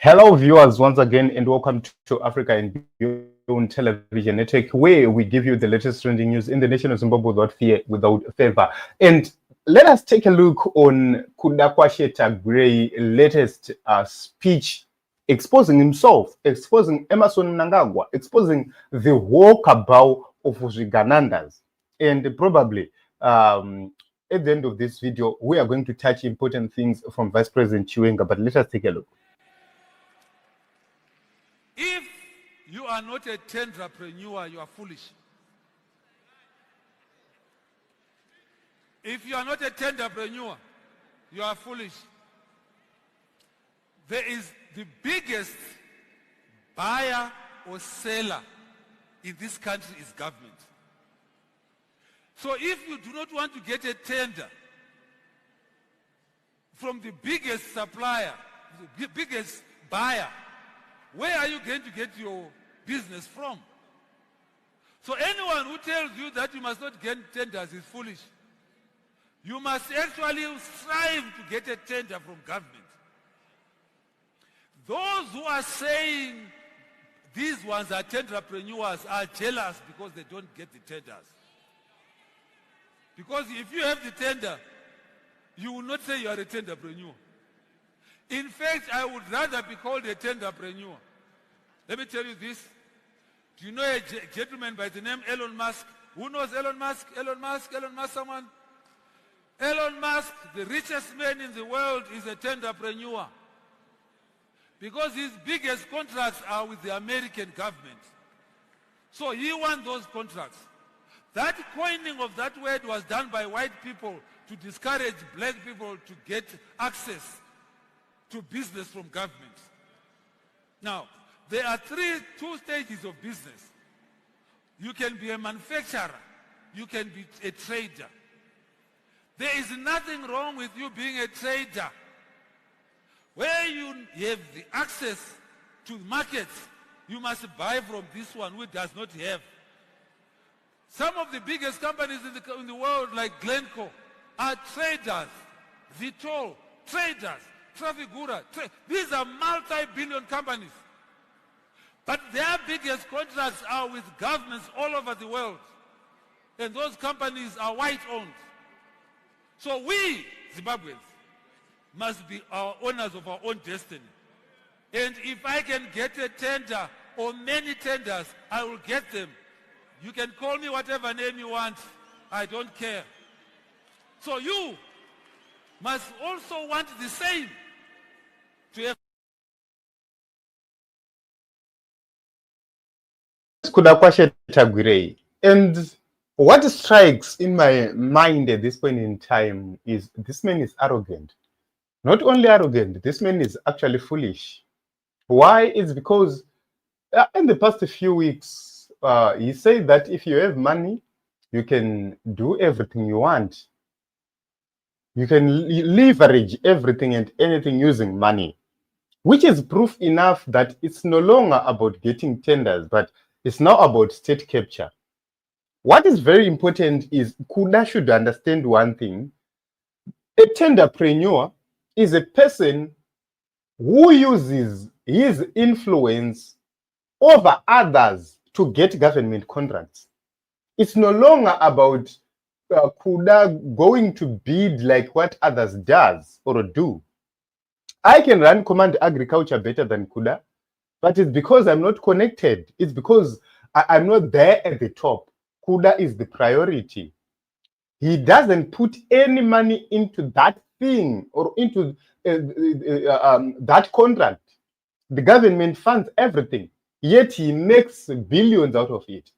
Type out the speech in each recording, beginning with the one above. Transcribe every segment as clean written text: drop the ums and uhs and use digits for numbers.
Hello, viewers, once again, and welcome to Africa and Beyond Television Network, where we give you the latest trending news in the nation of Zimbabwe without fear, without favor. And let us take a look on Kudakwashe Tagwirei latest speech exposing himself, exposing Emerson Mnangagwa, exposing the walkabout of CHIGANDANDAs. And probably at the end of this video, we are going to touch important things from Vice President Chiwenga, but let us take a look. If you are not a tenderpreneur, you are foolish. If you are not a tenderpreneur, you are foolish. There is the biggest buyer or seller in this country is government. So if you do not want to get a tender from the biggest supplier, the biggest buyer, where are you going to get your business from? So anyone who tells you that you must not get tenders is foolish. You must actually strive to get a tender from government. Those who are saying these ones are tenderpreneurs are jealous because they don't get the tenders. Because if you have the tender, you will not say you are a tenderpreneur. In fact, I would rather be called a tenderpreneur. Let me tell you this. Do you know a gentleman by the name Elon Musk? Who knows Elon Musk? Elon Musk, someone? Elon Musk, the richest man in the world, is a tenderpreneur. Because his biggest contracts are with the American government. So he won those contracts. That coining of that word was done by white people to discourage black people to get access to business from government. Now, there are two stages of business. You can be a manufacturer. You can be a trader. There is nothing wrong with you being a trader. Where you have the access to markets, you must buy from this one who does not have. Some of the biggest companies in the world, like Glencore, are traders. Vitol, traders. Trafigura, these are multi-billion companies. But their biggest contracts are with governments all over the world. And those companies are white-owned. So we, Zimbabweans, must be our owners of our own destiny. And if I can get a tender or many tenders, I will get them. You can call me whatever name you want. I don't care. So you must also want the same. Kudakwashe Tagwirei. And what strikes in my mind at this point in time is this man is arrogant. Not only arrogant, this man is actually foolish. Why? It's because in the past few weeks, he said that if you have money, you can do everything you want. You can leverage everything and anything using money, which is proof enough that it's no longer about getting tenders, but it's now about state capture. What is very important is Kuda should understand one thing. A tenderpreneur is a person who uses his influence over others to get government contracts. It's no longer about Kuda going to bid like what others does or do. I can run command agriculture better than Kuda, but it's because I'm not connected. It's because I'm not there at the top. Kuda is the priority. He doesn't put any money into that thing or into that contract. The government funds everything, yet he makes billions out of it.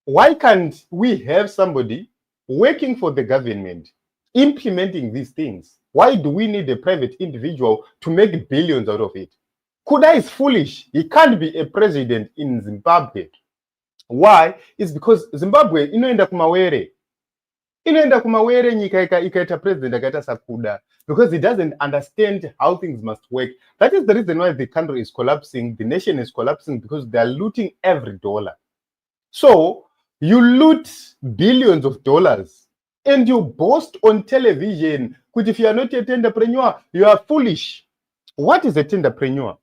Why can't we have somebody working for the government, implementing these things? Why do we need a private individual to make billions out of it? Kuda is foolish. He can't be a president in Zimbabwe. Why? It's because Zimbabwe inoenda kumawere. Inoenda kumawere nyika ikaita president akaita sakuda, because he doesn't understand how things must work. That is the reason why the country is collapsing, the nation is collapsing, because they are looting every dollar. So you loot billions of dollars and you boast on television, if you are not a tenderpreneur, you are foolish. What is a tenderpreneur?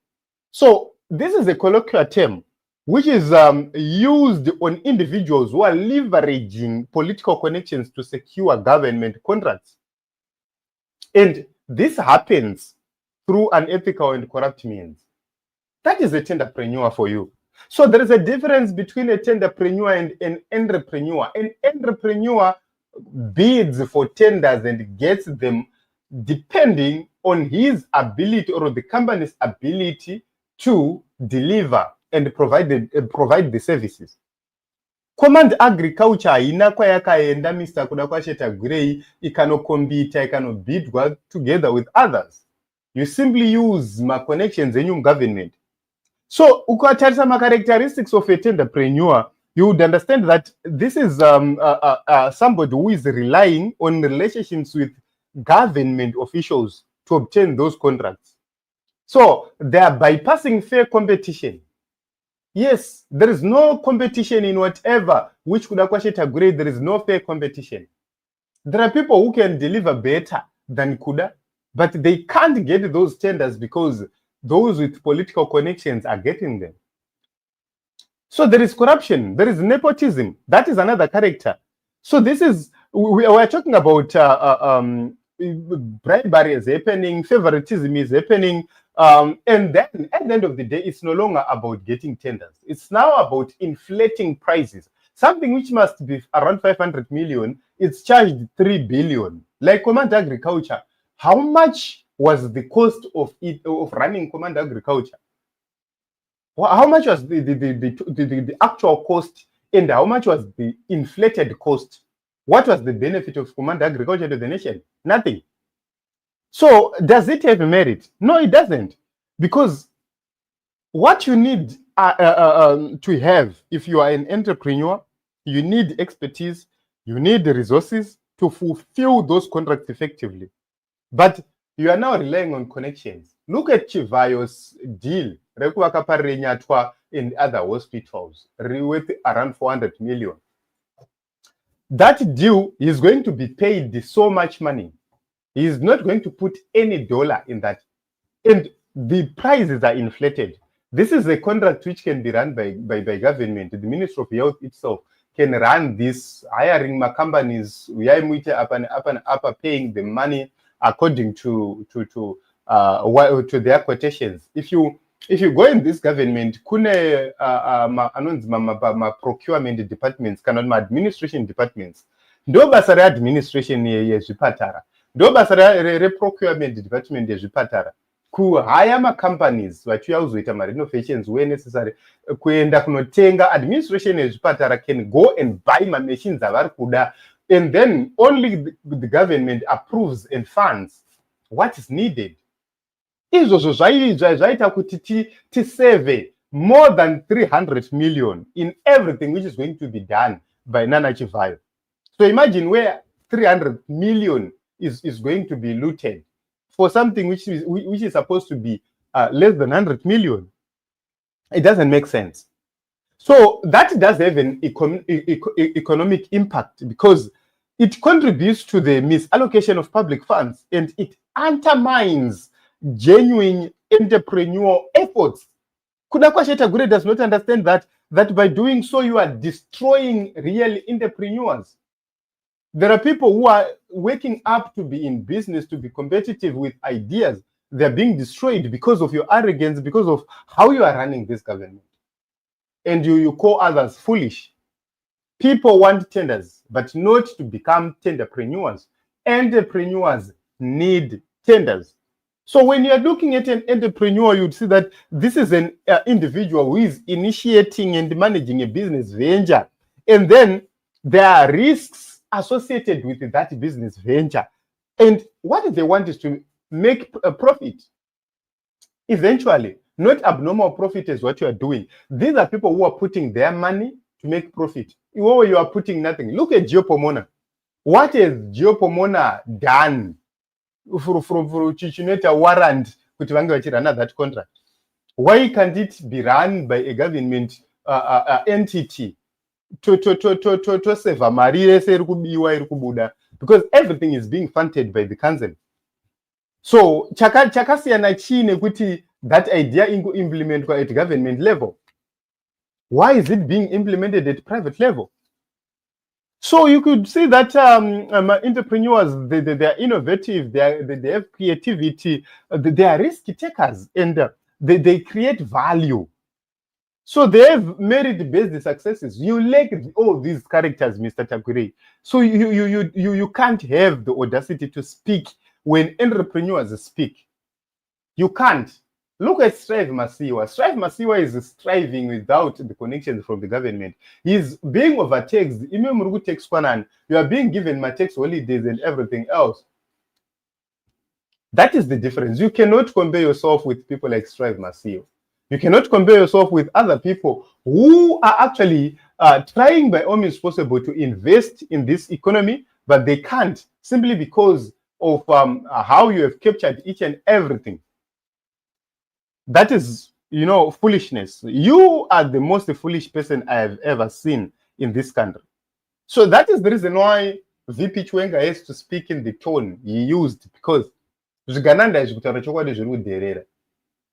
So this is a colloquial term which is used on individuals who are leveraging political connections to secure government contracts. And this happens through unethical and corrupt means. That is a tenderpreneur for you. So there is a difference between a tenderpreneur and an entrepreneur. An entrepreneur bids for tenders and gets them depending on his ability or the company's ability to deliver and provide the services. Command agriculture haina kwayakaenda Mr. kuda kwashe Tagwirei ikanokombita ikanobidwa together with others. You simply use my connections in your government. So ukatarisa my characteristics of a tenderpreneur, you would understand that this is somebody who is relying on relationships with government officials to obtain those contracts. So they are bypassing fair competition. Yes, there is no competition in whatever, which could actually Tagwirei, there is no fair competition. There are people who can deliver better than Kuda, but they can't get those tenders because those with political connections are getting them. So there is corruption, there is nepotism. That is another character. So this is, we are talking about bribery is happening, favoritism is happening, and then at the end of the day, it's no longer about getting tenders. It's now about inflating prices. Something which must be around 500 million, it's charged 3 billion. Like Command Agriculture, how much was the cost of running Command Agriculture? How much was the actual cost, and how much was the inflated cost? What was the benefit of Command Agriculture to the nation? Nothing. So does it have merit? No, it doesn't. Because what you need to have if you are an entrepreneur, you need expertise, you need the resources to fulfill those contracts effectively. But you are now relying on connections. Look at Chivayo's deal in other hospitals worth around 400 million. That deal is going to be paid so much money. He is not going to put any dollar in that. And the prices are inflated. This is a contract which can be run by government. The Ministry of Health itself can run this, hiring my companies, we are up paying the money according to their quotations. If you go in this government, kune ma procurement departments, cannot ma administration departments. Ndo basa re administration yezvipatara. Ndo basa re procurement department yezvipatara. Ku hire ma companies vachiuya kuzoita ma renovations where necessary, kuenda kunotenga. Administration yezvipatara can go and buy ma machines avari kuda, and then only the government approves and funds what is needed. Izvozvo zvaita kuti tisave more than 300 million in everything which is going to be done by Nana Chivayo. So imagine where 300 million is going to be looted for something which is supposed to be less than 100 million. It doesn't make sense. So that does have an economic impact because it contributes to the misallocation of public funds and it undermines genuine entrepreneurial efforts. Kudakwashe Tagwirei does not understand that by doing so you are destroying real entrepreneurs. There are people who are waking up to be in business, to be competitive with ideas. They're being destroyed because of your arrogance, because of how you are running this government. And you call others foolish. People want tenders, but not to become tenderpreneurs. Entrepreneurs need tenders. So when you're looking at an entrepreneur, you'd see that this is an individual who is initiating and managing a business venture. And then there are risks associated with that business venture. And what they want is to make a profit. Eventually, not abnormal profit is what you are doing. These are people who are putting their money to make profit. You are putting nothing. Look at Geopomona. What has Geopomona done for Chichineta warrant kuti vange vachirana that contract? Why can't it be run by a government entity to save mari yese iri kubiwa iri kubuda, because everything is being funded by the council. So chakasiyana chine kuti that idea implement at government level? Why is it being implemented at private level? So you could see that entrepreneurs, they are innovative, they have creativity, they are risk takers, and they create value. So they have merit-based successes. You lack all these characters, Mr. Tagwirei. So you can't have the audacity to speak when entrepreneurs speak. You can't. Look at Strive Masiwa. Strive Masiwa is striving without the connections from the government. He's being overtaxed. You are being given my tax holidays and everything else. That is the difference. You cannot compare yourself with people like Strive Masiwa. You cannot compare yourself with other people who are actually trying by all means possible to invest in this economy, but they can't simply because of how you have captured each and everything. That is, foolishness. You are the most foolish person I have ever seen in this country. So that is the reason why VP Chiwenga has to speak in the tone he used, because CHIGANDANDA is kutaura chokwadi zviri kuderera.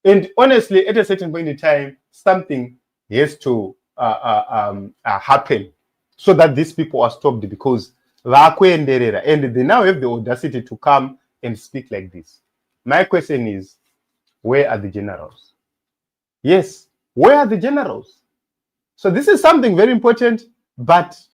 And honestly, at a certain point in time, something has to happen so that these people are stopped, because and they now have the audacity to come and speak like this. My question is, where are the generals? Yes, where are the generals? So this is something very important, but